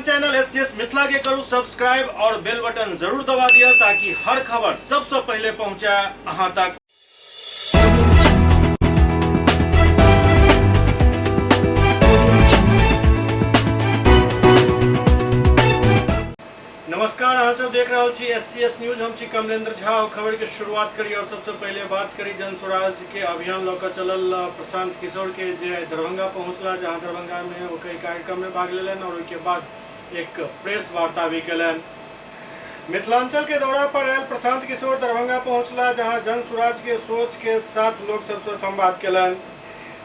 अपन channel SCS Mithila के करू subscribe और बेल बटन जरूर दबा दिया ताकि हर खबर सबसे पहले पहुंचे अहां तक। नमस्कार, अहाँ सब देख रहे छी एससीएस न्यूज। हम छी कमलेंद्र झा। खबर के शुरुआत करी और सबसे पहले बात करी जन स्वराज के अभियान लौकर चलल प्रशांत किशोर के जे दरभंगा पहुंचला, जहां दरभंगा में वो कई कार्यक्रम में भाग लेलन और उसके बाद एक प्रेस वार्ता भी कलन। मिथिलांचल के दौरा पर आयल प्रशांत किशोर दरभंगा पहुंचला, जहां जन स्वराज के सोच के साथ लोग सबसे संवाद कलन।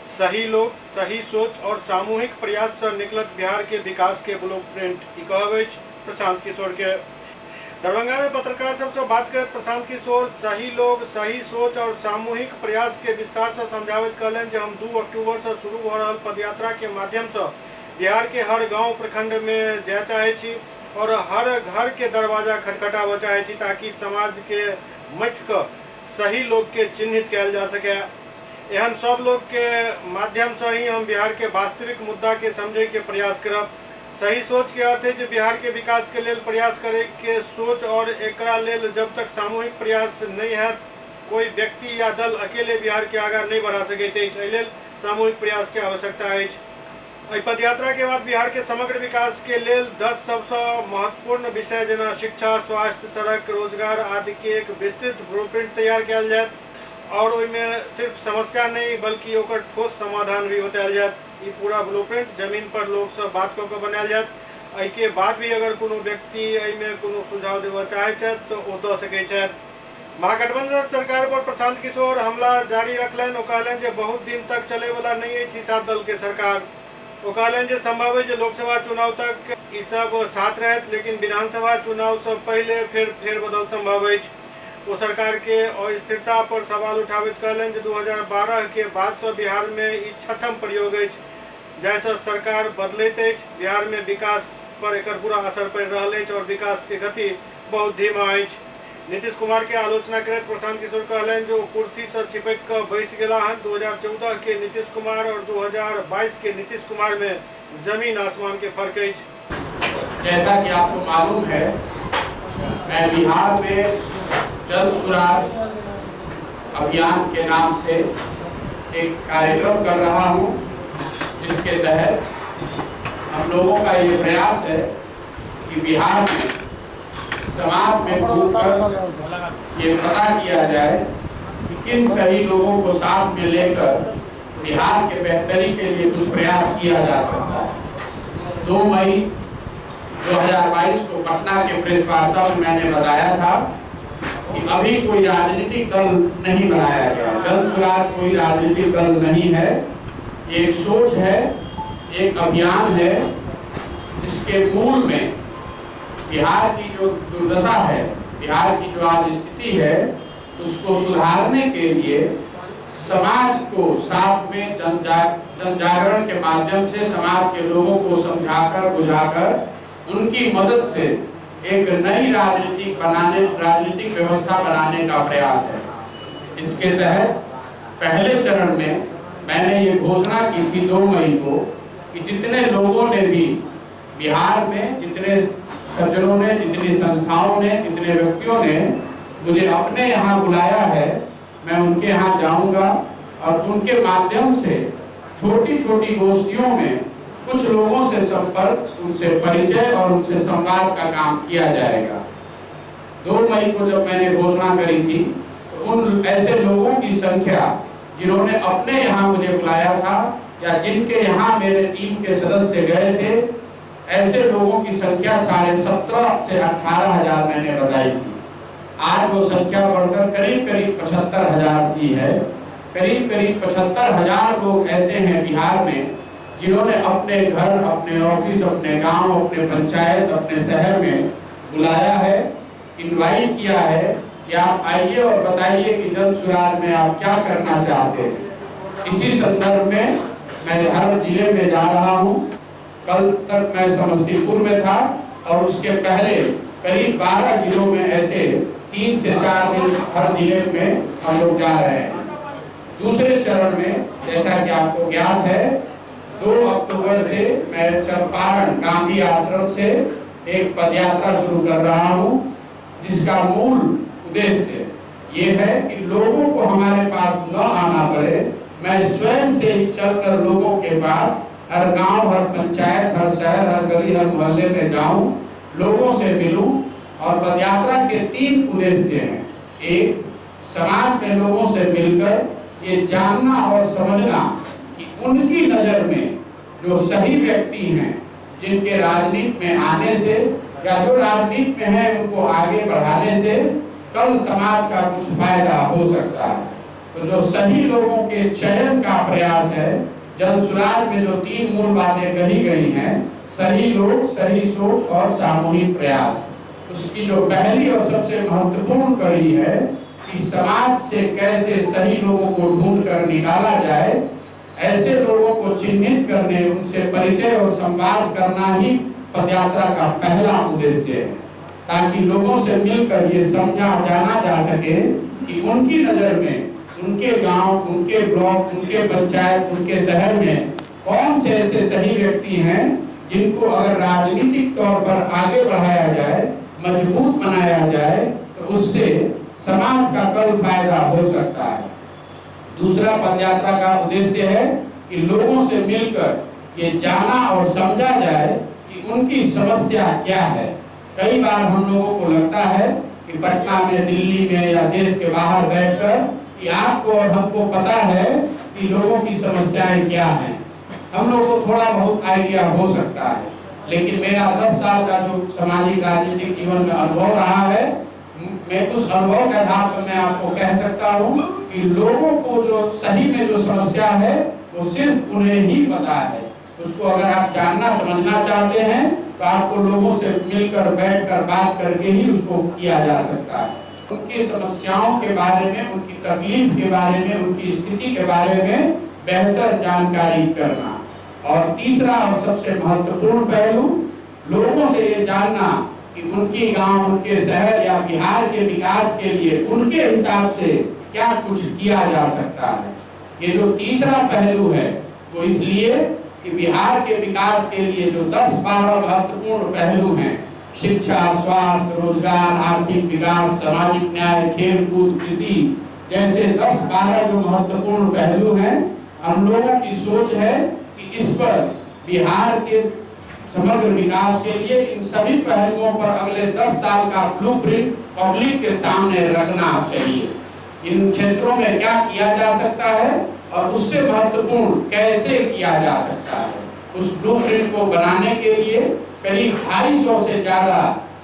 सही लोग, सही सोच और सामूहिक प्रयास से निकलत बिहार के विकास के ब्लूप्रिंट कहवे प्रशांत किशोर के। दरभंगा में पत्रकार सबसे बात करते प्रशांत किशोर सही लोग, सही सोच और सामूहिक प्रयास के विस्तार से समझावित कलन जे हम 2 अक्टूबर से शुरू हो रहा पदयात्रा के माध्यम से बिहार के हर गांव प्रखंड में जाय चाहे छी और हर घर के दरवाजा खटखटाव चाहे छी ताकि समाज के मठ के सही लोग के चिन्हित किया जा सके। एहन सब लोग के माध्यम से ही हम बिहार के वास्तविक मुद्दा के समझे के प्रयास करब। सही सोच के अर्थ है जो बिहार के विकास के लिए प्रयास करे के सोच और एकरा लेल जब तक सामूहिक प्रयास नहीं है कोई व्यक्ति या दल अकेले बिहार के आगे नहीं बढ़ा सके, सामूहिक प्रयास की आवश्यकता है। पदयात्रा के बाद बिहार के समग्र विकास के लिए 10 सबसे महत्वपूर्ण विषय जना शिक्षा, स्वास्थ्य, सड़क, रोजगार आदि के एक विस्तृत ब्लूप्रिंट तैयार किया जाए और उसमें सिर्फ समस्या नहीं बल्कि ओकर ठोस समाधान भी होता जाए। ये पूरा ब्लूप्रिंट जमीन पर लोग सब बात कऽ बनायल जाए। के बाद भी अगर कोनो व्यक्ति में कोनो सुझाव देवा चाहे तो वो दे सके। महागठबंधन सरकार पर प्रशांत किशोर हमला जारी रखलन। कहलन जे बहुत दिन तक चले वाला नहीं है 6-7 दल के सरकार। वो कहलन जे संभव है लोकसभा चुनाव तक ये सब साथ रहत, लेकिन विधानसभा चुनाव से पहले फिर बदल संभव है। वो सरकार के अस्थिरता पर सवाल उठावित कहलन जे 2012 के बाद से बिहार में ई 6ठम प्रयोग है जैसे सरकार बदलैत है। बिहार में विकास पर एक बुरा असर पड़ रहा है और विकास के गति बहुत धीमा है। नीतीश कुमार के आलोचना करते प्रशांत किशोर कहलन जो कुर्सी से चिपक कर बैस गया है। 2014 के नीतीश कुमार और 2022 के नीतीश कुमार में जमीन आसमान के फर्क है। जैसा कि आपको मालूम है, मैं बिहार में जन स्वराज अभियान के नाम से एक कार्यक्रम कर रहा हूं, जिसके तहत हम लोगों का ये प्रयास है कि बिहार में समाज में घूमकर ये पता किया जाए कि किन सही लोगों को साथ में लेकर बिहार के बेहतरी के लिए कुछ प्रयास किया जा सकता है। 2 मई 2022 को पटना के प्रेस वार्ता में मैंने बताया था कि अभी कोई राजनीतिक दल नहीं बनाया गया। जन स्वराज कोई राजनीतिक दल नहीं है, ये एक सोच है, एक अभियान है जिसके मूल में बिहार की जो दुर्दशा है, बिहार की जो आज स्थिति है, उसको सुधारने के लिए समाज को साथ में जन जागरण के माध्यम से समाज के लोगों को समझाकर बुझाकर उनकी मदद से एक नई राजनीतिक व्यवस्था बनाने का प्रयास है। इसके तहत पहले चरण में मैंने ये घोषणा की थी 2 मई को कि जितने लोगों ने भी बिहार में, जितने सज्जनों ने, जितनी संस्थाओं ने, जितने व्यक्तियों ने मुझे अपने यहाँ बुलाया है, मैं उनके यहाँ जाऊँगा और उनके माध्यम से छोटी छोटी गोष्ठियों में कुछ लोगों से संपर्क, उनसे परिचय और उनसे संवाद का काम किया जाएगा। 2 मई को जब मैंने घोषणा करी थी तो उन ऐसे लोगों की संख्या जिन्होंने अपने यहाँ मुझे बुलाया था या जिनके यहाँ मेरे टीम के सदस्य गए थे, ऐसे लोगों की संख्या 17.5 से 18,000 मैंने बताई थी। आज वो संख्या बढ़कर करीब 75,000 की है। करीब 75,000 लोग ऐसे हैं बिहार में जिन्होंने अपने घर, अपने ऑफिस, अपने गांव, अपने पंचायत, अपने शहर में बुलाया है, इनवाइट किया है कि आप आइए और बताइए कि जन स्वराज में आप क्या करना चाहते हैं। इसी संदर्भ में मैं हर जिले में जा रहा हूँ। कल तक मैं समस्तीपुर में था और उसके पहले करीब 12 जिलों में ऐसे 3 से 4 दिन हर जिले में हम लोग जा रहे हैं। दूसरे चरण में जैसा कि आपको ज्ञात है 2 अक्टूबर से मैं चंपारण गांधी आश्रम से एक पदयात्रा शुरू कर रहा हूं, जिसका मूल उद्देश्य ये है कि लोगों को हमारे पास न आना पड़े। मैं स्वयं से ही चलकर लोगों के पास हर गांव, हर पंचायत, हर शहर, हर गली, हर मोहल्ले में जाऊं, लोगों से मिलूं। और पदयात्रा के 3 उद्देश्य हैं। एक, समाज में लोगों से मिलकर ये जानना और समझना कि उनकी नज़र में जो सही व्यक्ति हैं, जिनके राजनीति में आने से या जो राजनीति में है उनको आगे बढ़ाने से कल समाज का कुछ फायदा हो सकता है। तो जो सही लोगों के चयन का प्रयास है, जनसुराज में जो 3 मूल बातें कही गई हैं, सही लोग, सही सोच और सामूहिक प्रयास, उसकी जो पहली और सबसे महत्वपूर्ण कड़ी है कि समाज से कैसे सही लोगों को ढूंढ कर निकाला जाए। ऐसे लोगों को चिन्हित करने, उनसे परिचय और संवाद करना ही पदयात्रा का पहला उद्देश्य है, ताकि लोगों से मिलकर ये समझा जाना जा सके कि उनकी नज़र में उनके गांव, उनके ब्लॉक, उनके पंचायत, उनके शहर में कौन से ऐसे सही व्यक्ति हैं जिनको अगर राजनीतिक तौर पर आगे बढ़ाया जाए, मजबूत बनाया जाए, तो उससे समाज का कल फायदा हो सकता है। दूसरा पदयात्रा का उद्देश्य है कि लोगों से मिलकर ये जाना और समझा जाए कि उनकी समस्या क्या है। कई बार हम लोगों को लगता है कि पटना में, दिल्ली में या देश के बाहर बैठकर कि आपको और हमको पता है कि लोगों की समस्याएं क्या हैं। हम लोगों को थोड़ा बहुत आइडिया हो सकता है, लेकिन मेरा 10 साल का जो सामाजिक राजनीतिक जीवन में अनुभव रहा है, मैं उस अनुभव के आधार पर मैं आपको कह सकता हूँ कि लोगों को जो सही में जो समस्या है वो सिर्फ उन्हें ही पता है। उसको अगर आप जानना समझना चाहते हैं तो आपको लोगों से मिलकर, बैठकर बात करके ही उसको किया जा सकता है। उनकी समस्याओं के बारे में, उनकी तकलीफ के बारे में, उनकी स्थिति के बारे में बेहतर जानकारी करना। और तीसरा और सबसे महत्वपूर्ण पहलू, लोगों से ये जानना कि उनकी गांव, उनके शहर या बिहार के विकास के लिए उनके हिसाब से क्या कुछ किया जा सकता है। ये जो तीसरा पहलू है वो इसलिए कि बिहार के विकास के लिए जो 10-12 महत्वपूर्ण पहलू हैं, शिक्षा, स्वास्थ्य, रोजगार, आर्थिक विकास, सामाजिक न्याय, खेल कूद, कृषि जैसे 10-12 जो महत्वपूर्ण पहलू हैं, हम लोगों की सोच है कि इस पर बिहार के समग्र विकास के लिए इन सभी पहलुओं पर अगले 10 साल का ब्लूप्रिंट पब्लिक के सामने रखना चाहिए। इन क्षेत्रों में क्या किया जा सकता है और उससे महत्वपूर्ण कैसे किया जा सकता है। उस ब्लूप्रिंट को बनाने के लिए करीब 250 से ज्यादा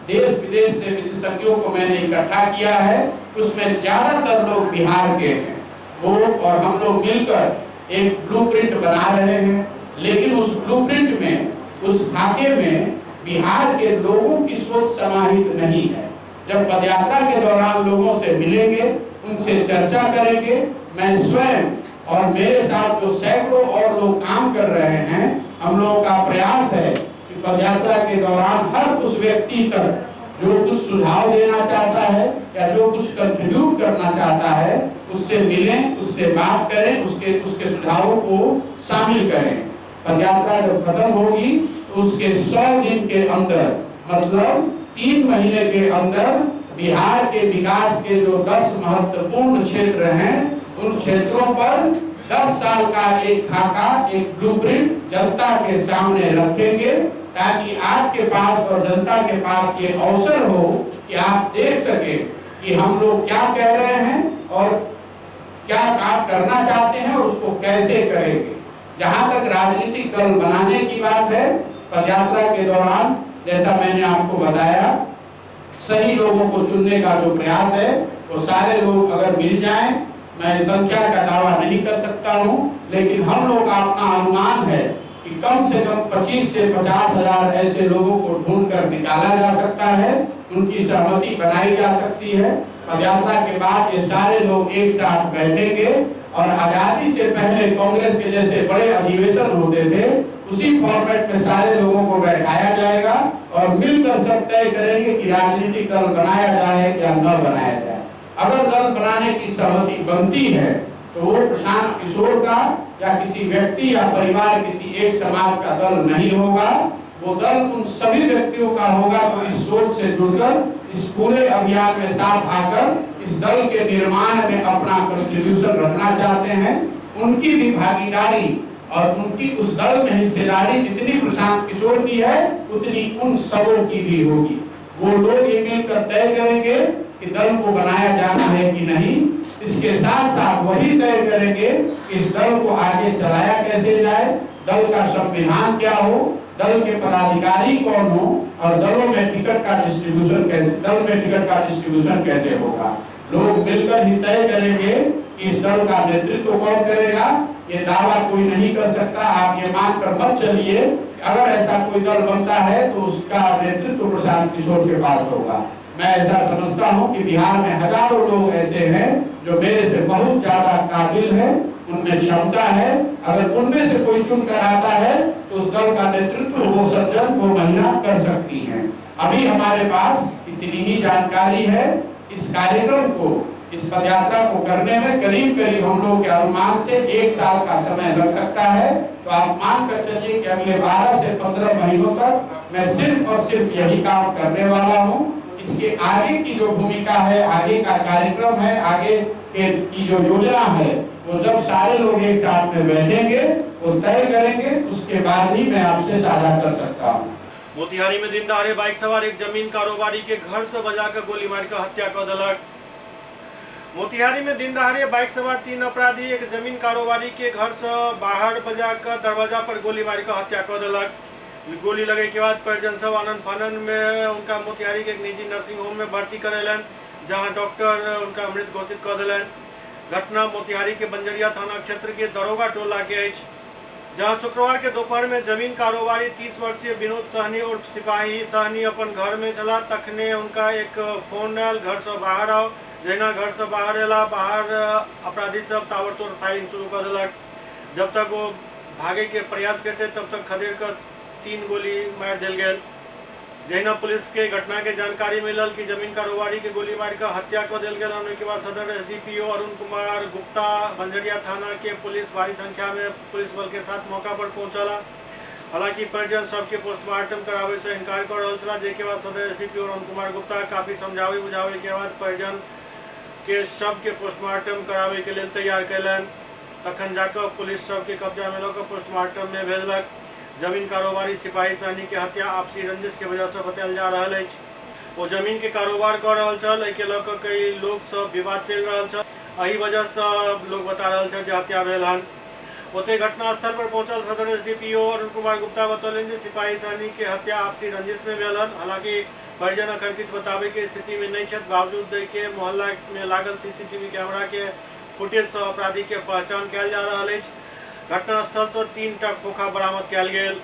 देश विदेश से विशेषज्ञों को मैंने इकट्ठा किया है। उसमें ज्यादातर लोग बिहार के हैं। वो और हम लोग मिलकर एक ब्लूप्रिंट बना रहे हैं, लेकिन उस ब्लूप्रिंट में, उस खाके में बिहार के लोगों की सोच समाहित नहीं है। जब पदयात्रा के दौरान लोगों से मिलेंगे, उनसे चर्चा करेंगे, मैं स्वयं और मेरे साथ जो सैकड़ों और लोग काम कर रहे हैं, हम लोगों का प्रयास है कि पदयात्रा के दौरान हर उस व्यक्ति तक जो कुछ सुझाव देना चाहता है या जो कुछ कंट्रीब्यूट करना चाहता है, उससे मिलें, उससे बात करें, उसके सुझावों को शामिल करें। पदयात्रा जब खत्म होगी तो उसके 100 दिन के अंदर, मतलब 3 महीने के अंदर बिहार के विकास के जो 10 महत्वपूर्ण क्षेत्र हैं, उन क्षेत्रों पर 10 साल का एक खाका, एक ब्लूप्रिंट जनता के सामने रखेंगे, ताकि आपके पास और जनता के पास ये अवसर हो कि आप देख सके कि हम लोग क्या कह रहे हैं और क्या काम करना चाहते हैं और उसको कैसे करेंगे। जहां तक राजनीतिक दल बनाने की बात है, पदयात्रा के दौरान जैसा मैंने आपको बताया, सही लोगों को चुनने का जो प्रयास है वो सारे लोग अगर मिल जाएं, मैं संख्या का दावा नहीं कर सकता हूं, लेकिन हम लोग का अपना अनुमान है कि कम से कम 25 से 50 हजार ऐसे लोगों को ढूंढकर निकाला जा सकता है, उनकी सहमति बनाई जा सकती है। पदयात्रा के बाद ये सारे लोग एक साथ बैठेंगे और आजादी से पहले कांग्रेस के जैसे बड़े अधिवेशन होते थे, उसी फॉर्मेट में सारे लोगों को बैठाया जाएगा और मिलकर सब तय करेंगे कि राजनीतिक दल बनाया जाए या न बनाया जाए। अगर दल बनाने की सहमति बनती है तो वो प्रशांत किशोर का या किसी व्यक्ति या परिवार, किसी एक समाज का दल नहीं होगा। वो दल उन सभी व्यक्तियों का होगा जो इस सोच से जुड़कर इस पूरे अभियान में साथ आकर इस दल के निर्माण में अपना कंट्रीब्यूशन रखना चाहते हैं। उनकी भी भागीदारी और उनकी उस दल में हिस्सेदारी जितनी प्रशांत किशोर की है उतनी उन सबों की भी होगी। वो लोग ये मिलकर तय करेंगे कि दल को बनाया जाना है कि नहीं। इसके साथ साथ वही तय करेंगे कि इस दल को आगे चलाया कैसे जाए, दल का संविधान क्या हो, दल के पदाधिकारी कौन हो और दलों में टिकट का डिस्ट्रीब्यूशन कैसे, दल में टिकट का डिस्ट्रीब्यूशन कैसे होगा। लोग मिलकर ही तय करेंगे कि इस दल का नेतृत्व कौन करेगा। ये दावा कोई नहीं कर सकता। आप ये मानकर मत चलिए अगर ऐसा कोई दल बनता है तो उसका नेतृत्व प्रशांत किशोर के पास होगा। मैं ऐसा समझता हूं कि बिहार में हजारों लोग ऐसे हैं जो मेरे से बहुत ज्यादा काबिल हैं, उनमें क्षमता है। अगर उनमें से कोई चुनकर आता है तो उस दल का नेतृत्व वो सज्जन, वो महिला कर सकती हैं। अभी हमारे पास इतनी ही जानकारी है। इस कार्यक्रम को, इस पदयात्रा को करने में करीब करीब हम लोग के अनुमान से 1 साल का समय लग सकता है। तो आप मान कर चलिए कि अगले 12 से 15 महीनों तक मैं सिर्फ और सिर्फ यही काम करने वाला हूँ। इसके आगे की जो भूमिका है, आगे का कार्यक्रम है, आगे की जो योजना है, वो जब सारे लोग एक साथ में बैठेंगे वो तय करेंगे, उसके बाद ही मैं आपसे साझा कर सकता हूँ। मोतिहारी में दिन दहाड़े बाइक सवार एक जमीन कारोबारी के घर से बजाकर गोली मारकर हत्या कर देलक। मोतिहारी में दिन दहाड़े बाइक सवार 3 अपराधी एक जमीन कारोबारी के घर से बाहर बजाकर दरवाजा पर गोली मारकर हत्या कर देलक। गोली लगे के बाद परिजन सब आनंद फानन में उनका मोतिहारी के एक निजी नर्सिंग होम में भर्ती करेलन, जहां डॉक्टर उनका मृत घोषित कर दिलन। घटना मोतिहारी के बंजरिया थाना क्षेत्र के दरोगा टोला के अछि, जहां शुक्रवार के दोपहर में जमीन कारोबारी 30 वर्षीय विनोद सहनी उर्फ सिपाही सहनी अपन घर में चला, तखने उनका एक फोन आयल घर से बाहर आओ। जहिना घर से बाहर एला, बाहर अपराधी सब ताबड़तोड़ फायरिंग शुरू कर दिलक। जब तक वो भागे के प्रयास करते तब तक खदेड़ कर 3 गोली मार दिल गए। जहिना पुलिस के घटना के जानकारी मिलल कि जमीन कारोबारी के गोली मार कर हत्या कर दिल गया। उनके बाद सदर एसडीपीओ अरुण कुमार गुप्ता बंजरिया थाना के पुलिस भारी संख्या में पुलिस बल के साथ मौका पर पहुंचला। हालांकि परिजन सबके पोस्टमार्टम करावे से इनकार कर रहल छला। जेके बाद सदर एसडीपीओ अरुण कुमार गुप्ता काफी समझावे बुझावे के बाद परिजन के शव के पोस्टमार्टम करावे के लिए तैयार कैलन। तखन जाकर पुलिस शव के कब्जा में लकर पोस्टमार्टम में भेजलक। जमीन कारोबारी सिपाही सहनी के हत्या आपसी रंजिश के वजह से बतायल जा रहा है। वो जमीन के कारोबार कर रहा छल, एके लऽ कऽ कई लोग सब विवाद चल रहा छल। एही वजह से लोग बता रहा छल जे हत्या भेल हन। ओते घटनास्थल पर पहुंचल सदर एसडीपीओ अरुण कुमार गुप्ता बतौलन जे सिपाही सहनी के हत्या आपसी रंजिश में भेल हन। हालांकि परिजन अखन किछु बताबे के स्थिति में नहीं छथि। बावजूद के मोहल्ला में लागल सीसीटीवी कैमरा के फुटेज से अपराधी के पहचान कयल जा रहा है। घटनास्थल पर 3 टा खोखा बरामद कयल गेल।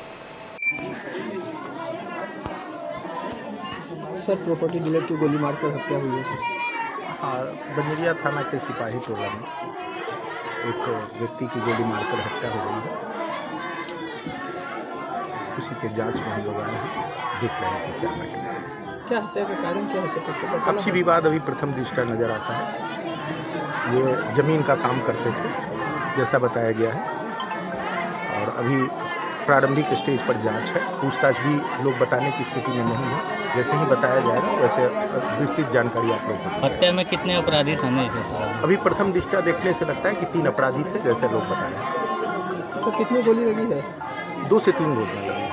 सर प्रॉपर्टी डीलर की गोली मारकर हत्या हुई है सर। बंजरिया थाना के सिपाही टोला में एक व्यक्ति की गोली मारकर हत्या हो गई है। उसी के जांच में हम लोग आए हैं, देख रहे हैं कि क्या मैटर है। क्या हत्या का कारण क्या हो सकता है? आपसी विवाद अभी प्रथम दृष्टया नजर आता है। ये जमीन का काम करते थे जैसा बताया गया है, और अभी प्रारंभिक स्टेज पर जांच है। पूछताछ भी लोग बताने की स्थिति में नहीं है। जैसे ही बताया जाएगा वैसे विस्तृत जानकारी आप लोगों को। हत्या में कितने अपराधी शामिल थे? अभी प्रथम दृष्टया देखने से लगता है कि 3 अपराधी थे, जैसे लोग बता रहे हैं। तो कितनी गोली लगी है? 2 से 3 गोलियां लगी हैं।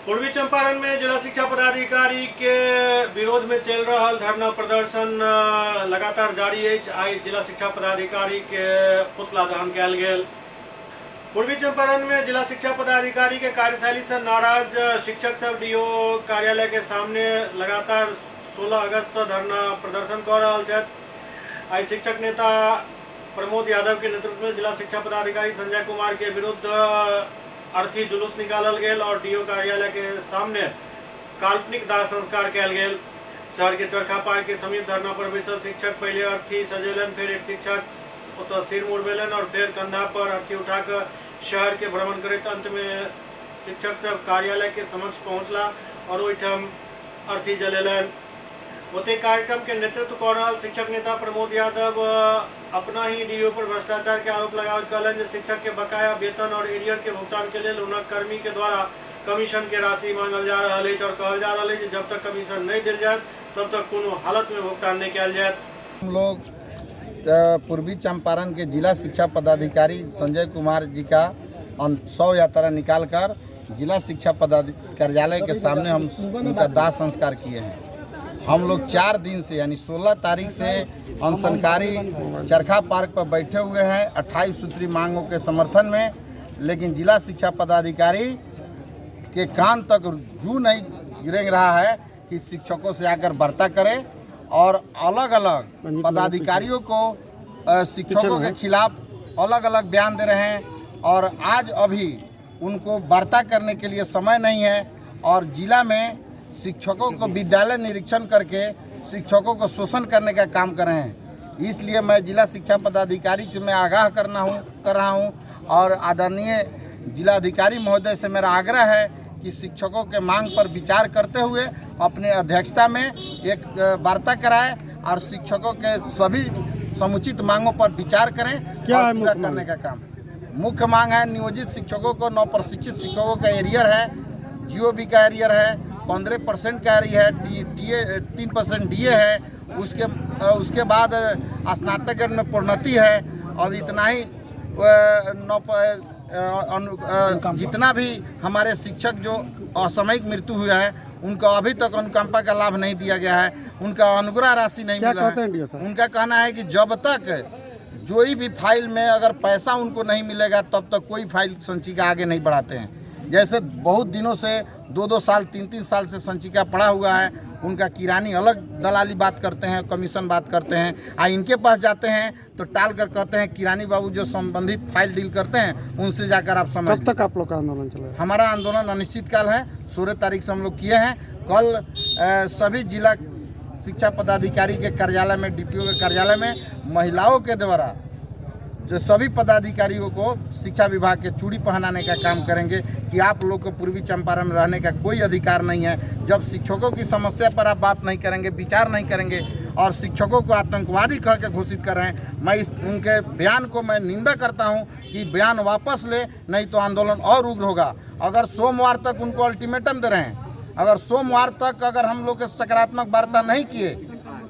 पूर्वी चंपारण में जिला शिक्षा पदाधिकारी के विरोध में चल रहा धरना प्रदर्शन लगातार जारी है। आई जिला शिक्षा पदाधिकारी के पुतला दहन कयल गेल। पूर्वी चंपारण में जिला शिक्षा पदाधिकारी के कार्यशैली से नाराज शिक्षक सब डीओ कार्यालय के सामने लगातार 16 अगस्त से धरना प्रदर्शन कर रहा है। आई शिक्षक नेता प्रमोद यादव के नेतृत्व में जिला शिक्षा पदाधिकारी संजय कुमार के विरुद्ध अर्थी जुलूस निकालल गेल और डीओ कार्यालय के सामने काल्पनिक दाह संस्कार कयल गेल। शहर के चरखा पार के समीप धरना पर बैसल शिक्षक पहले अर्थी सजेलन, फिर एक शिक्षक तो सिर मुड़बेलन और फिर कंधा पर अर्थी उठाकर शहर के भ्रमण करते अंत में शिक्षक सब कार्यालय के समक्ष पहुंचला और ओहिठाम अर्थी जलेलन। ओते कार्यक्रम के नेतृत्व कर रहा शिक्षक नेता प्रमोद यादव अपना ही डीओ पर भ्रष्टाचार के आरोप लगावत कहलन जे शिक्षक के बकाया वेतन और एरियर के भुगतान के लिए उन्हें कर्मी के द्वारा कमीशन के राशि मांगल जा रहा है और कहल जा रहा है जब तक कमीशन नहीं दिल जाए तब तक कोनो हालत में भुगतान नहीं किया जाए। हम लोग पूर्वी चंपारण के जिला शिक्षा पदाधिकारी संजय कुमार जी का 100 यात्रा निकालकर जिला शिक्षा पदाधिकारी कार्यालय के सामने हम उनका दाह संस्कार किए हैं। हम लोग 4 दिन से यानी 16 तारीख से अनशनकारी चरखा पार्क पर बैठे हुए हैं 28 सूत्री मांगों के समर्थन में, लेकिन जिला शिक्षा पदाधिकारी के कान तक जू नहीं रेंग रहा है कि शिक्षकों से आकर वार्ता करें और अलग अलग पदाधिकारियों को शिक्षकों के खिलाफ अलग अलग बयान दे रहे हैं और आज अभी उनको वार्ता करने के लिए समय नहीं है और जिला में शिक्षकों को विद्यालय निरीक्षण करके शिक्षकों को शोषण करने का काम कर रहे हैं। इसलिए मैं जिला शिक्षा पदाधिकारी से मैं आगाह कर रहा हूं और आदरणीय जिलाधिकारी महोदय से मेरा आग्रह है कि शिक्षकों के मांग पर विचार करते हुए अपने अध्यक्षता में एक वार्ता कराएं और शिक्षकों के सभी समुचित मांगों पर विचार करें। क्या है पूरा करने का काम? मुख्य मांग है नियोजित शिक्षकों को 9 प्रशिक्षित शिक्षकों का एरियर है, जीओबी का एरियर है, 15% का एरियर है, 3% डीए है, उसके बाद स्नातक में प्रोन्नति है और इतना ही जितना भी हमारे शिक्षक जो असामयिक मृत्यु हुआ है उनका अभी तक अनुकंपा का लाभ नहीं दिया गया है, उनका अनुग्रह राशि नहीं मिला है। उनका कहना है कि जब तक जो भी फाइल में अगर पैसा उनको नहीं मिलेगा तब तक कोई फाइल संचिका आगे नहीं बढ़ाते हैं। जैसे बहुत दिनों से 2-2 साल 3-3 साल से संचिका पड़ा हुआ है, उनका किरानी अलग दलाली बात करते हैं, कमीशन बात करते हैं, इनके पास जाते हैं तो टाल कर कहते हैं किरानी बाबू जो संबंधित फाइल डील करते हैं उनसे जाकर आप समझ। कब तक आप लोग का आंदोलन चलेगा? हमारा आंदोलन अनिश्चितकाल है, 16 तारीख से हम लोग किए हैं। कल सभी जिला शिक्षा पदाधिकारी के कार्यालय में, डीपीओ के कार्यालय में महिलाओं के द्वारा जो सभी पदाधिकारियों को शिक्षा विभाग के चूड़ी पहनाने का काम करेंगे कि आप लोग को पूर्वी चंपारण में रहने का कोई अधिकार नहीं है। जब शिक्षकों की समस्या पर आप बात नहीं करेंगे, विचार नहीं करेंगे और शिक्षकों को आतंकवादी कह के घोषित कर रहे हैं, मैं उनके बयान को मैं निंदा करता हूं कि बयान वापस ले, नहीं तो आंदोलन और उग्र होगा। अगर सोमवार तक उनको अल्टीमेटम दे रहे हैं, अगर सोमवार तक अगर हम लोग सकारात्मक वार्ता नहीं किए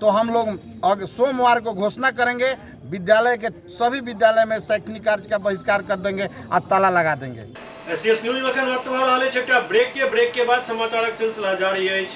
तो हम लोग सोमवार को घोषणा करेंगे, विद्यालय के सभी विद्यालय में शैक्षणिक कार्य का बहिष्कार कर देंगे और ताला लगा देंगे। एससीएस न्यूज में वक्त भर हाले छटा ब्रेक के बाद समाचारक सिलसिला जारी है।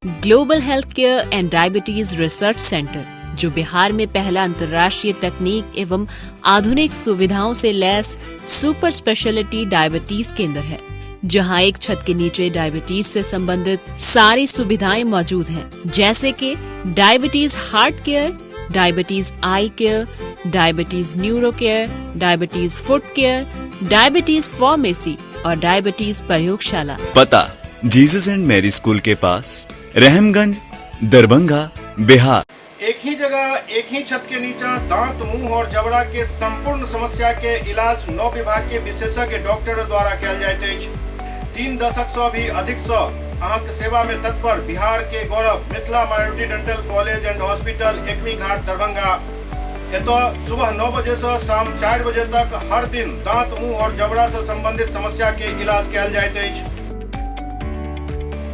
Global health care and diabetes research centre, जो बिहार में पहला अंतर्राष्ट्रीय तकनीक एवं आधुनिक सुविधाओं से लैस सुपर स्पेशलिटी डायबिटीज केंद्र है, जहां एक छत के नीचे डायबिटीज से संबंधित सारी सुविधाएं मौजूद हैं, जैसे कि diabetes heart care, diabetes eye care, diabetes neuro care, diabetes foot care, diabetes pharmacy और डायबिटीज प्रयोगशाला। पता जीसस एंड मैरी स्कूल के पास, रहमगंज, दरभंगा, बिहार। एक ही जगह एक ही छत के नीचे दांत, मुंह और जबड़ा के संपूर्ण समस्या के इलाज 9 विभाग के विशेषज्ञ डॉक्टर द्वारा किया जाते हैं। 3 दशक से भी अधिक से अहाँक सेवा में तत्पर बिहार के गौरव Mithila minority dental college and hospital, Ekmi Ghat, Darbhanga. एतो सुबह 9 बजे से शाम 4 बजे तक हर दिन दांत, मुंह और जबड़ा से संबंधित समस्या के इलाज किया जाते हैं।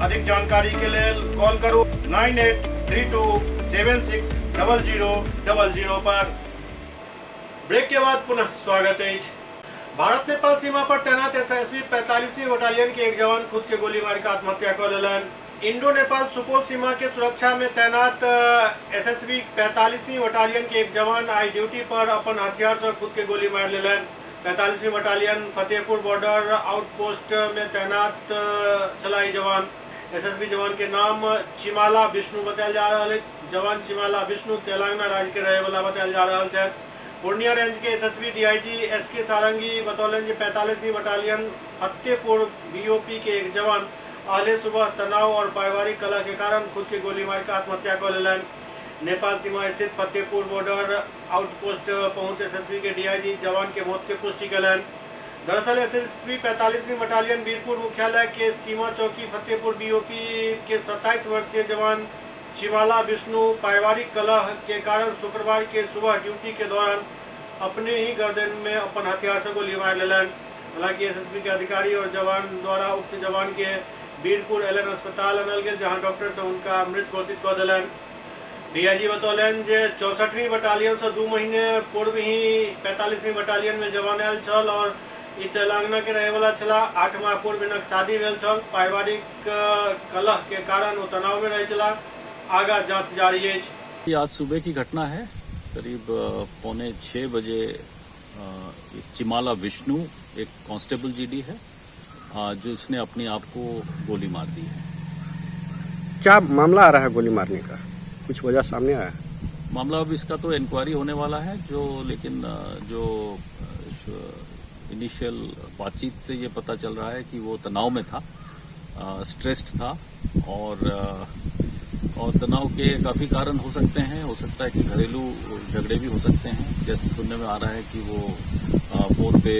अधिक जानकारी के लिए कॉल करो 9832760000 पर। ब्रेक के बाद पुनः स्वागत है। भारत नेपाल सीमा पर तैनात एसएसबी 45वीं बटालियन के एक जवान खुद के गोली मार आत्महत्या कर लेलन। इंडो नेपाल सुपौल सीमा के सुरक्षा में तैनात एसएसबी 45वीं बटालियन के एक जवान आई ड्यूटी पर अपन हथियार से खुद के गोली मार लेलन। 45वीं बटालियन फतेहपुर बॉर्डर आउटपोस्ट में तैनात चलाई जवान। एसएसबी जवान के नाम चिमाला विष्णु बताया जा रहा है। जवान चिमाला विष्णु तेलंगाना राज्य के रहे वाला बताया जा रहा है। पूर्णिया रेंज के एसएसबी डीआईजी एसके सारंगी बतौलन 45वीं बटालियन फतेहपुर बीओपी के एक जवान आहले सुबह तनाव और पारिवारिक कलह के कारण खुद के गोली मार कर आत्महत्या कर लेलन। नेपाल सीमा स्थित फतेहपुर बॉर्डर आउटपोस्ट पहुंचे एसएसबी के डीआईजी जवान के मौत के पुष्टि कलन। दरअसल एसएसबी 45वीं बटालियन वीरपुर मुख्यालय के सीमा चौकी फतेहपुर बीओपी के 27 वर्षीय जवान चिमाला विष्णु पारिवारिक कलह के कारण शुक्रवार के सुबह ड्यूटी के दौरान अपने ही गर्दन में अपन हथियार से गोली मार लेलन। हालांकि एसएसबी के अधिकारी और जवान द्वारा उक्त जवान के बीरपुर एलएन अस्पताल आनल गेल, जहां डॉक्टर से उनका मृत घोषित कर दिलन। डीआईजी बतौलन जे 64वीं बटालियन से 2 महीने पूर्व ही 45वीं बटालियन में जवान आयल छल और ई तेलंगाना के रहे वाला छला। 8 माह पूर्व इनक शादी भेल छल। पारिवारिक कलह के कारण वो तनाव में रहे छला। आगा जांच जारी है। ये आज सुबह की घटना है। करीब 5:45 बजे चिमाला विष्णु एक कांस्टेबल जीडी है जो इसने अपने आप को गोली मार दी है। क्या मामला आ रहा है गोली मारने का, कुछ वजह सामने आया? मामला अब इसका तो इंक्वायरी होने वाला है, लेकिन जो इनिशियल बातचीत से ये पता चल रहा है कि वो तनाव में था, स्ट्रेस्ड था और तनाव के काफी कारण हो सकते हैं। हो सकता है कि घरेलू झगड़े भी हो सकते हैं। जैसे सुनने में आ रहा है कि वो फोन पे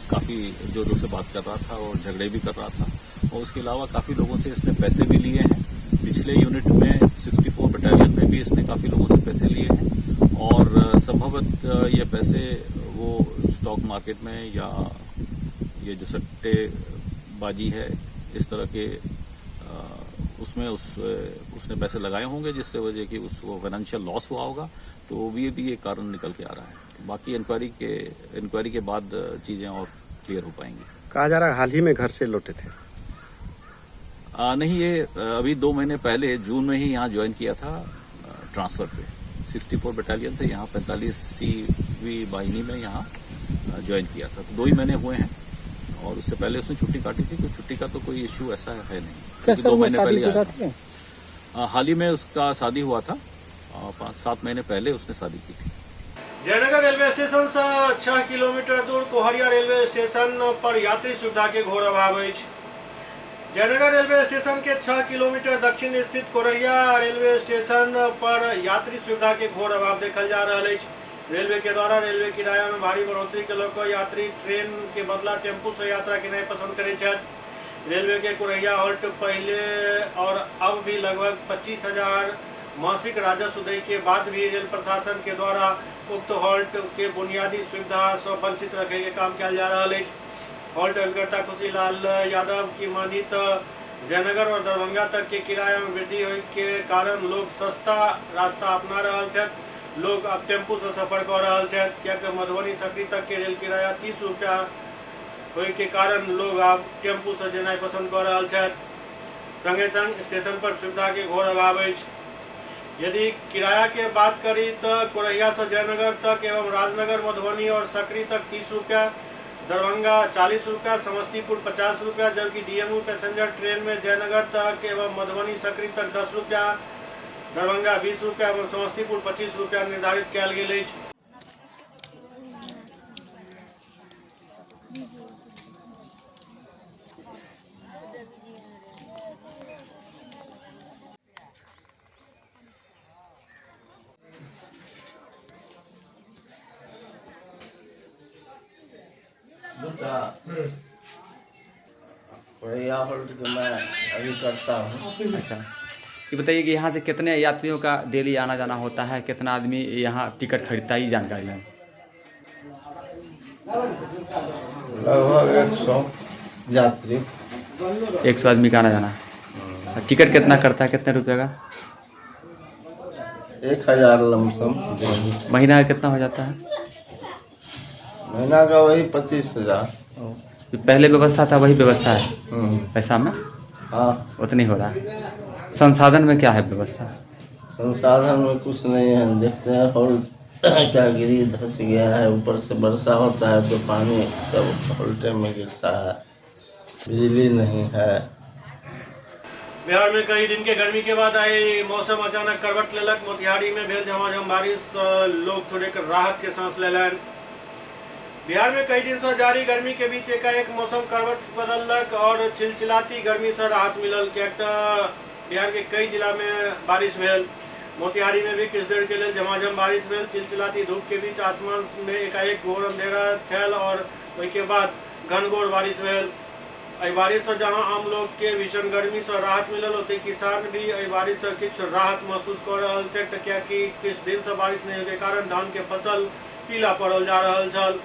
काफी जोरों से बात कर रहा था और झगड़े भी कर रहा था। और उसके अलावा काफी लोगों से इसने पैसे भी लिए हैं। पिछले यूनिट में 64 बटालियन में भी इसने काफी लोगों से पैसे लिए हैं और संभवतः ये पैसे वो स्टॉक मार्केट में या ये जो सट्टेबाजी है इस तरह के उसमें उसने पैसे लगाए होंगे, जिससे वजह कि उसको फाइनेंशियल लॉस हुआ होगा। तो ये एक कारण निकल के आ रहा है। बाकी इंक्वायरी के बाद चीजें और क्लियर हो पाएंगी। कहा जा रहा है हाल ही में घर से लौटे थे? नहीं, ये अभी 2 महीने पहले जून में ही यहाँ ज्वाइन किया था ट्रांसफर पे। 64 बटालियन से यहाँ 45वीं वाहिनी में यहाँ ज्वाइन किया था। तो 2 ही महीने हुए हैं और उससे पहले उसने छुट्टी काटी थी। तो छुट्टी का तो कोई इश्यू ऐसा है नहीं। कैसे 2 महीने पहले शादीशुदा थे? हाल ही में उसका शादी हुआ था। 5-7 महीने पहले उसने शादी की थी। जयनगर रेलवे स्टेशन से 6 किलोमीटर दूर कोहरिया रेलवे स्टेशन पर यात्री सुविधा के घोर अभाव है। जयनगर रेलवे स्टेशन के 6 किलोमीटर दक्षिण स्थित कोहरिया रेलवे स्टेशन पर यात्री सुविधा के घोर अभाव देखल जा रहा है। रेलवे के द्वारा रेलवे किराया में भारी बढ़ोतरी के लोग यात्री ट्रेन के बदला टेम्पू से यात्रा के नहीं पसंद करे छथि। रेलवे के कोरैया हॉल्ट पहले और अब भी लगभग 25,000 मासिक राजस्व दे के बाद भी रेल प्रशासन के द्वारा उक्त हॉल्ट के बुनियादी सुविधा से वंचित रखे के काम किया जा रहा है। हॉल्ट अभिकर्ता खुशीलाल यादव की मानी तो जयनगर और दरभंगा तक के किराया में वृद्धि होने के कारण लोग सस्ता रास्ता अपना रहा है। लोग अब टेम्पू से सफर कर रहा है, क्या मधुबनी सकरी तक के रेल किराया 30 रुपया होने के कारण लोग अब टेम्पू से जेना पसंद कर रहा है। संगे संग स्टेशन पर सुविधा के घोर अभाव है। यदि किराया के बात करी तो कोरैया से जयनगर तक एवं राजनगर मधुबनी और सकरी तक 30 रुपया, दरभंगा 40 रुपया, समस्तीपुर 50 रुपया, जबकि डीएमयू पैसेंजर ट्रेन में जयनगर तक एवं मधुबनी सकरी तक 10 रुपया, दरभंगा 20 रुपया और समस्तीपुर 25 रुपया निर्धारित किया गेल अछि। कोरिया हॉल्ट के मैं अभी करता हूँ। अच्छा, ये बताइए कि यहाँ से कितने यात्रियों का डेली आना जाना होता है, कितना आदमी यहाँ टिकट खरीदता है, ये जानकारी लें। लगभग 100 यात्री। 100 आदमी का आना जाना। टिकट कितना करता है, कितने रुपये का? 1000 लमसम। महीना का कितना हो जाता है? महीना का वही 25,000। पहले व्यवस्था था वही व्यवस्था है पैसा में? हाँ, उतनी हो रहा है। संसाधन में क्या है व्यवस्था? संसाधन में कुछ नहीं है। देखते हैं हॉल्ट क्या गिरी धस गया है, ऊपर से वर्षा होता है तो पानी सब हॉल्टे में गिरता है। बिजली नहीं है। बिहार में कई दिन के गर्मी के बाद आई मौसम अचानक करवट लेलक। मोतिहारी में भेल झमाझम बारिश लोग थोड़े राहत के सांस लेलन। बिहार में कई दिन से जारी गर्मी के बीच एकाएक मौसम करवट बदलक और चिलचिलाती गर्मी से राहत मिलल। बिहार के कई जिला में बारिश भेल। मोतिहारी में भी किछ देर के लिए झमाझम बारिश भेल। चिलचिलाती धूप के बीच आसमान में एकाएक घोर अंधेरा छल और उसके बाद घनघोर बारिश भेल। एहि बारिश से जहां आम लोग के भीषण गर्मी से राहत मिलल होते किसान भी एहि बारिश से किछु राहत महसूस कर रहल छै, कियाकि किछु दिन से बारिश नहीं होने के कारण धान के फसल पीला पड़ल जा रहल छल।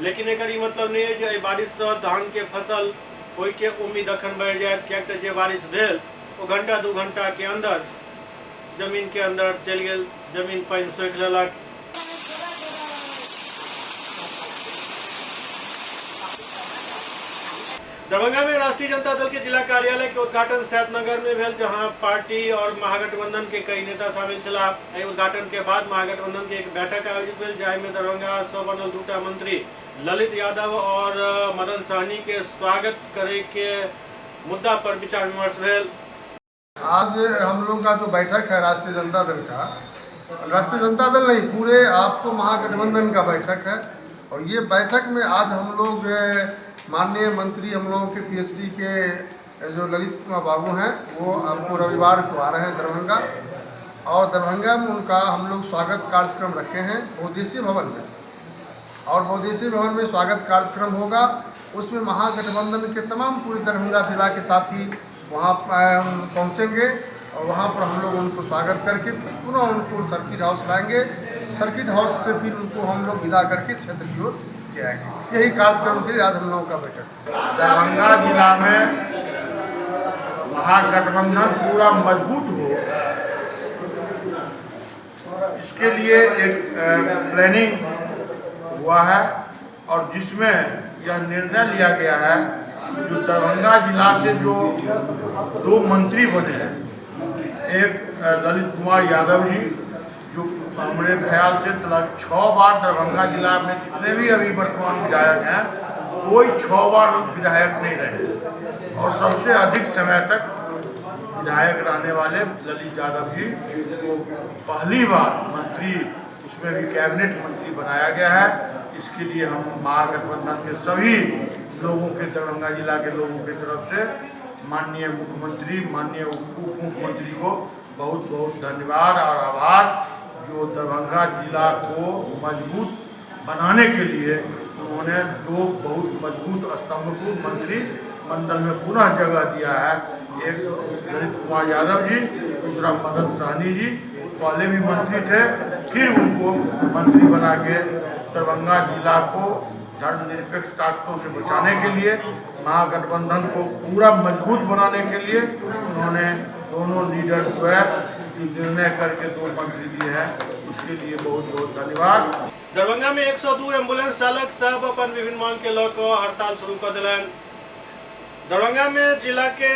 लेकिन एकर ई मतलब नहीं है जे एहि बारिश से धान के फसल होय के उम्मीद अखन बढ़ि जायत, कियाक तऽ जे बारिश भेल ओ घंटा 2 घंटा के अंदर जमीन के अंदर चलि गेल, जमीन पानि सोखि लेलक। दरभंगा में राष्ट्रीय जनता दल के जिला कार्यालय के उद्घाटन सैदनगर में भेल, जहां पार्टी और महागठबंधन के कई नेता शामिल छला। एहि उद्घाटन के बाद महागठबंधन के एक बैठक आयोजित भेल, जाहि में दरभंगा से बनल 2टा मंत्री ललित यादव और मदन सहनी के स्वागत करे के मुद्दा पर विचार विमर्श भेल। आज हम लोग का जो बैठक है राष्ट्रीय जनता दल का, राष्ट्रीय जनता दल नहीं पूरे आपको महागठबंधन का बैठक है। और ये बैठक में आज हम लोग माननीय मंत्री हम लोगों के पीएचडी के जो ललित कुमार बाबू हैं वो आपको रविवार को आ रहे हैं दरभंगा, और दरभंगा में उनका हम लोग स्वागत कार्यक्रम रखे हैं बहुउद्देशीय भवन में, और बहुउद्देशीय भवन में स्वागत कार्यक्रम होगा। उसमें महागठबंधन के तमाम पूरे दरभंगा जिला के साथी वहाँ पहुँचेंगे और वहाँ पर हम लोग उनको स्वागत करके फिर पुनः उनको सर्किट हाउस लाएंगे। सर्किट हाउस से फिर उनको हम लोग विदा करके क्षेत्र की ओर ले आएंगे। यही कार्यक्रम के लिए आज हम लोगों का बैठक। दरभंगा जिला में महागठबंधन पूरा मजबूत हो, इसके लिए एक प्लानिंग हुआ है, और जिसमें यह निर्णय लिया गया है जो दरभंगा जिला से जो 2 मंत्री बने हैं, एक ललित कुमार यादव जी जो हमारे ख्याल से 6 बार दरभंगा जिला में जितने भी अभी वर्तमान विधायक हैं कोई 6 बार विधायक नहीं रहे, और सबसे अधिक समय तक विधायक रहने वाले ललित यादव जी को पहली बार मंत्री, उसमें भी कैबिनेट मंत्री बनाया गया है। इसके लिए हम महागठबंधन के सभी लोगों के, दरभंगा जिला के लोगों की तरफ से माननीय मुख्यमंत्री, माननीय उप मुख्यमंत्री को बहुत बहुत धन्यवाद और आभार, जो दरभंगा जिला को मजबूत बनाने के लिए उन्होंने 2 बहुत मजबूत स्तंभ को मंत्री मंडल में पुनः जगह दिया है। एक ललित कुमार यादव जी, दूसरा मदन सहनी जी, पहले भी मंत्री थे, फिर उनको मंत्री बना के दरभंगा जिला को धर्मनिरपेक्ष ताकतों से बचाने के लिए, महागठबंधन को पूरा मजबूत बनाने के लिए उन्होंने दोनों लीडर जो है निर्णय करके 2 मंत्री दिए हैं, उसके लिए बहुत बहुत धन्यवाद। दरभंगा में 102 एम्बुलेंस चालक सब अपन विभिन्न मांग के लऽ कऽ हड़ताल शुरू कर दिलन। दरभंगा में जिला के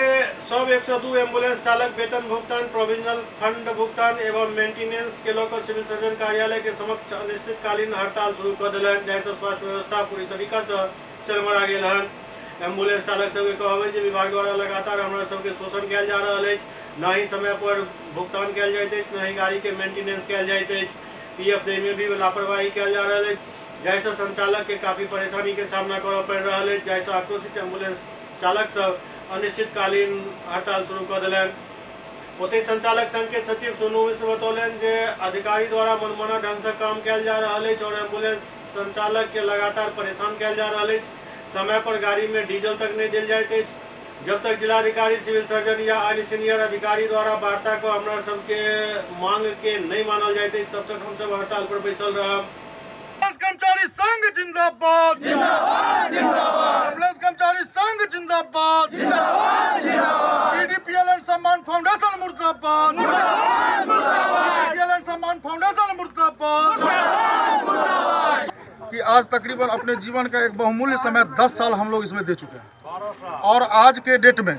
सब 102 एम्बुलेंस चालक वेतन भुगतान, प्रोविजनल फंड भुगतान एवं मेंटेनेंस के लऽ कऽ सिविल सर्जन कार्यालय के समक्ष अनिश्चितकालीन हड़ताल शुरू कर दिलन, जाहिसँ स्वास्थ्य व्यवस्था पूरी तरीका से चरमरा गेल हन। एम्बुलेंस चालक सबके कहबै जे विभाग द्वारा लगातार हमरा सबके शोषण कयल जा रहल अछि, न ही समय पर भुगतान कयल जाइत अछि, न ही गाड़ी के मेंटेनेंस कयल जाइत अछि, पीएफ दै में भी लापरवाही कयल जा रहल अछि, जाहिसँ संचालक के काफी परेशानी के सामना करऽ पड़ि रहल अछि, जाहिसँ आक्रोशित एम्बुलेंस चालक सब अनिश्चितकालीन हड़ताल शुरू कर दिलन। ओतहि संचालक संघ के सचिव सोनू मिश्र बतौलन जे अधिकारी द्वारा मनमाना ढंग से काम कयल जा रहल अछि और एम्बुलेंस संचालक के लगातार परेशान कयल जा रहल अछि, समय पर गाड़ी में डीजल तक नहीं दिल जाइत अछि। जब तक जिलाधिकारी, सिविल सर्जन या अन्य सीनियर अधिकारी द्वारा वार्ता को हमरा सबके मांग के नहीं मानल जाइत अछि, तब तक हम सब हड़ताल पर बैसल रहब। कर्मचारी संघ जिंदाबाद, जिंदाबाद, जिंदाबाद। एम्बुलेंस कर्मचारी संघ जिंदाबाद, जिंदाबाद, जिंदाबाद। पीडीपीएल एंड सम्मान फाउंडेशन मुर्दाबाद, मुर्दाबाद, मुर्दाबाद। पीडीपीएल एंड सम्मान फाउंडेशन मुर्दाबाद, मुर्दाबाद, मुर्दाबाद। कि आज तकरीबन अपने जीवन का एक बहुमूल्य समय 10 साल हम लोग इसमें दे चुके हैं, और आज के डेट में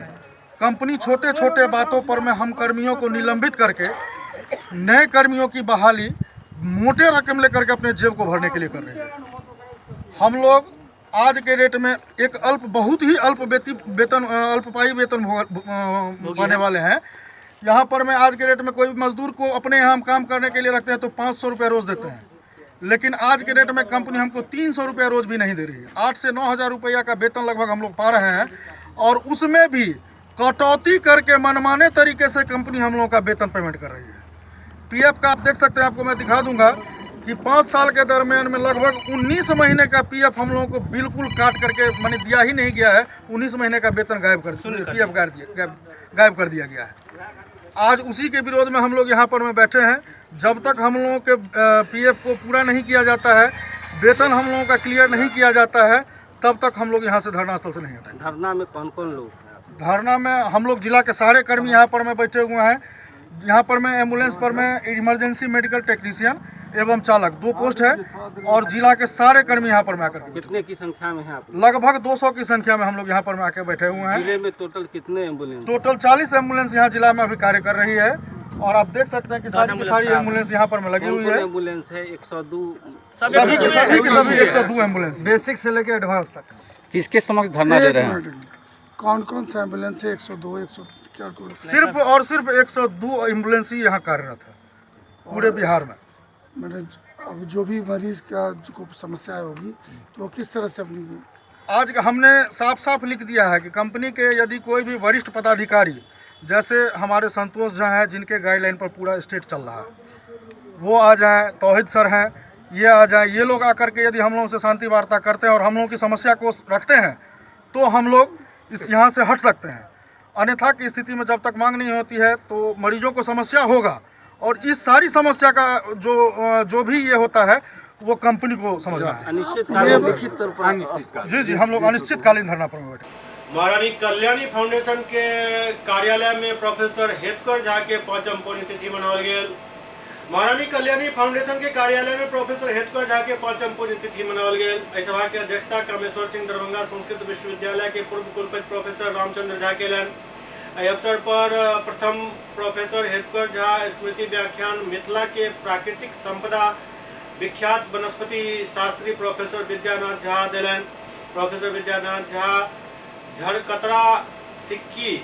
कंपनी छोटे छोटे बातों पर में हम कर्मियों को निलंबित करके नए कर्मियों की बहाली मोटे रकम लेकर के अपने जेब को भरने के लिए कर रहे हैं। हम लोग आज के डेट में एक बहुत ही अल्पपाई वेतन पाने वाले हैं। यहाँ पर मैं आज के डेट में कोई मजदूर को अपने यहाँ हम काम करने के लिए रखते हैं तो 500 रुपये रोज़ देते हैं, लेकिन आज के डेट में कंपनी हमको 300 रुपये रोज़ भी नहीं दे रही है। 8 से 9 हज़ार रुपया का वेतन लगभग हम लोग पा रहे हैं, और उसमें भी कटौती करके मनमाने तरीके से कंपनी हम लोगों का वेतन पेमेंट कर रही है। पीएफ का आप देख सकते हैं, आपको मैं दिखा दूंगा कि 5 साल के दरमियान में लगभग 19 महीने का पीएफ हम लोगों को बिल्कुल काट करके माने दिया ही नहीं गया है। 19 महीने का वेतन गायब कर दिया गया है। आज उसी के विरोध में हम लोग यहाँ पर में बैठे हैं। जब तक हम लोगों के पीएफ को पूरा नहीं किया जाता है, वेतन हम लोगों का क्लियर नहीं किया जाता है, तब तक हम लोग यहाँ से धरना स्थल से नहीं हटेंगे। धरना में कौन कौन लोग? धरना में हम लोग जिला के सारे कर्मी यहाँ पर में बैठे हुए हैं। यहाँ पर में एम्बुलेंस पर में इमरजेंसी मेडिकल टेक्नीशियन एवं चालक 2 पोस्ट है और जिला के सारे कर्मी यहाँ पर में आकर कितने की संख्या में है आप? लगभग 200 की संख्या में हम लोग यहाँ पर में आके बैठे हुए हैं। जिले में टोटल कितने एम्बुलेंस? टोटल 40 एम्बुलेंस यहाँ जिला में अभी कार्य कर रही है और आप देख सकते हैं कि सारी की सारी एम्बुलेंस यहाँ पर में लगी हुई है। एम्बुलेंस है 102 सभी 102 एम्बुलेंस बेसिक से लेकर एडवांस तक। किसके समक्ष धरना दे रहे हैं? कौन कौन सा एम्बुलेंस है? 102 सिर्फ और सिर्फ 102 एम्बुलेंस ही यहाँ कार्यरत है पूरे बिहार में। अब जो भी मरीज का जो समस्या होगी तो वो किस तरह से अपनी आज हमने साफ साफ लिख दिया है कि कंपनी के यदि कोई भी वरिष्ठ पदाधिकारी जैसे हमारे संतोष झा हैं जिनके गाइडलाइन पर पूरा स्टेट चल रहा है, वो आ जाएं, तौहिद सर हैं, ये आ जाएं, ये लोग आकर के यदि हम लोगों से शांति वार्ता करते हैं और हम लोगों की समस्या को रखते हैं तो हम लोग इस यहाँ से हट सकते हैं। अन्यथा की स्थिति में जब तक मांग नहीं होती है तो मरीजों को समस्या होगा और इस सारी समस्या का जो भी ये होता है वो कंपनी को समझना है। जी हम लोग अनिश्चितकालीन धरना पर बैठे। महारानी कल्याणी फाउंडेशन के कार्यालय में प्रोफेसर हेतकर झा के 5वीं पुण्यतिथि मनाओल गेल। महारानी कल्याणी फाउंडेशन के कार्यालय में प्रोफेसर हेतकर झा के 5वीं पुण्यतिथि मनाओल गेल। एहि सभा के अध्यक्षता कामेश्वर सिंह दरभंगा संस्कृत विश्वविद्यालय के पूर्व कुलपति प्रोफेसर रामचंद्र झा केलन। एहि अवसर पर प्रथम प्रोफेसर हेतकर झा स्मृति व्याख्यान मिथिला के प्राकृतिक संपदा विख्यात वनस्पति शास्त्री प्रोफेसर विद्यानाथ झा देलन। प्रोफेसर विद्यानाथ झा झड़कतरा सिक्की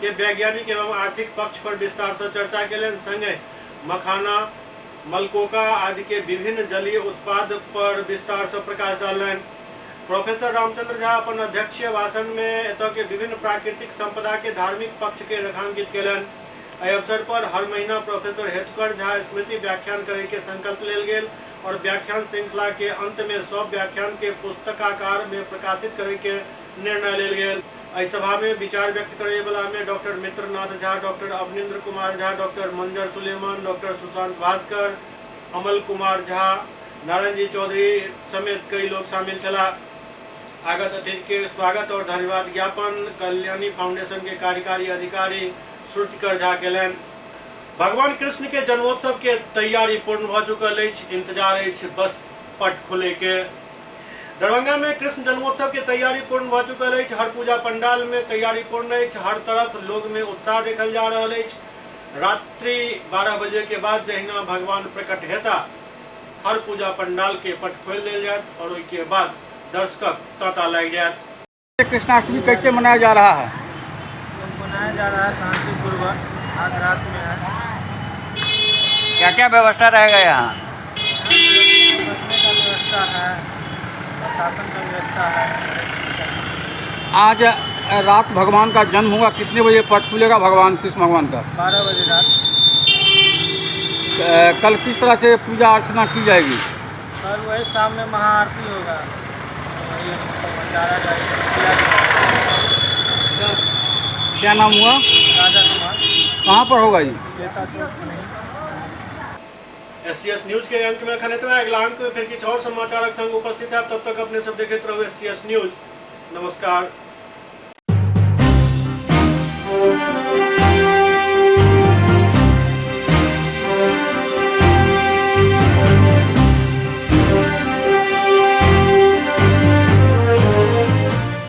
के वैज्ञानिक एवं आर्थिक पक्ष पर विस्तार से चर्चा केलन। संगे मखाना, मलकोका आदि के विभिन्न जलीय उत्पाद पर विस्तार से प्रकाश डालन। प्रोफेसर रामचंद्र झा अपन अध्यक्षीय भाषण में एतय के विभिन्न प्राकृतिक संपदा के धार्मिक पक्ष के रेखांकित केलन। एहि अवसर पर हर महीना प्रोफेसर हेतकर झा स्मृति व्याख्यान करे के संकल्प लेल गेल और व्याख्यान श्रृंखला के अंत में सब व्याख्यान के पुस्तकाकार में प्रकाशित करे के निर्णय लेल गेल। एहि सभा में विचार व्यक्त करे वाला में doctor Mitranath Jha, doctor Avanindra Kumar Jha, doctor मंजर सुलेमान, डॉक्टर सुशांत भास्कर, अमल कुमार झा, नारायण जी चौधरी समेत कई लोग शामिल छला। आगत अतिथि के स्वागत और धन्यवाद ज्ञापन कल्याणी फाउंडेशन के कार्यकारी अधिकारी श्रुतिकर झा केलन। भगवान कृष्ण के जन्मोत्सव के तैयारी पूर्ण भ चुकल अछि, इंतजार अछि बस पट खुले के। दरभंगा में कृष्ण जन्मोत्सव के तैयारी पूर्ण भ चुकल अछि। हर पूजा पंडाल में तैयारी पूर्ण अछि। हर तरफ लोग में उत्साह देखल जा रहल अछि। रात्रि 12 बजे के बाद जहिना भगवान प्रकट हेता हर पूजा पंडाल के पट खोल देल जायत और उसके बाद दर्शक तांता लग जायत। कृष्णाष्टमी कैसे मनाया जा रहा है? मनाया जा रहा है शांतिपूर्वक। आज रात में है। क्या क्या व्यवस्था रहेगा यहाँ? बसने का व्यवस्था है, प्रशासन का व्यवस्था है। आज रात भगवान का जन्म होगा, कितने बजे पट खुलेगा भगवान कृष्ण भगवान का? 12 बजे रात। कल किस तरह से पूजा अर्चना की जाएगी? कल वही शाम में महाआरती होगा, वही भंडारा जाएगा। क्या नाम हुआ? राजा कुमार। कहाँ पर होगा ये? SCS न्यूज के अंक में खनित में अगला अंक में फिर कुछ और समाचारक संग उपस्थित है। तब तक अपने सब देखते रहो SCS न्यूज। नमस्कार।